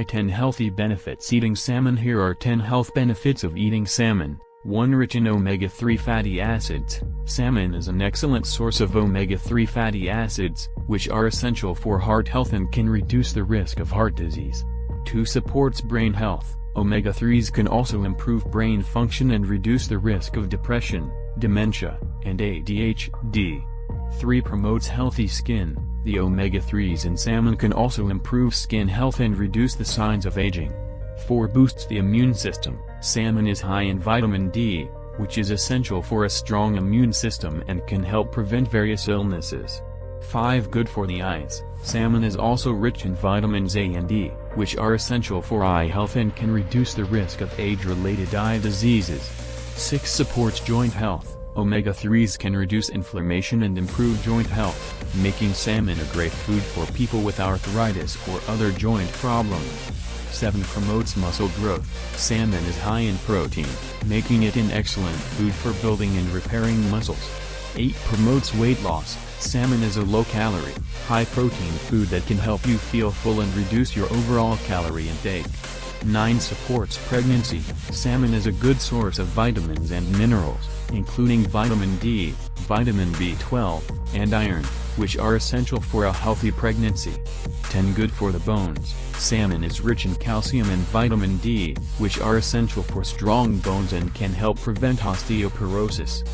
Why 10 healthy benefits eating salmon? Here are 10 health benefits of eating salmon. 1. Rich in omega-3 fatty acids. Salmon is an excellent source of omega-3 fatty acids, which are essential for heart health and can reduce the risk of heart disease. 2. Supports brain health. Omega-3s can also improve brain function and reduce the risk of depression, dementia, and ADHD. 3. Promotes healthy skin. The omega-3s in salmon can also improve skin health and reduce the signs of aging. 4. Boosts the immune system. Salmon is high in vitamin D, which is essential for a strong immune system and can help prevent various illnesses. 5. Good for the eyes. Salmon is also rich in vitamins A and E, which are essential for eye health and can reduce the risk of age-related eye diseases. 6. Supports joint health. Omega-3s can reduce inflammation and improve joint health, making salmon a great food for people with arthritis or other joint problems. 7. Promotes muscle growth. Salmon is high in protein, making it an excellent food for building and repairing muscles. 8. Promotes weight loss. Salmon is a low-calorie, high-protein food that can help you feel full and reduce your overall calorie intake. 9. Supports pregnancy. Salmon is a good source of vitamins and minerals, including vitamin D, vitamin B12, and iron, which are essential for a healthy pregnancy. 10. Good for the bones. Salmon is rich in calcium and vitamin D, which are essential for strong bones and can help prevent osteoporosis.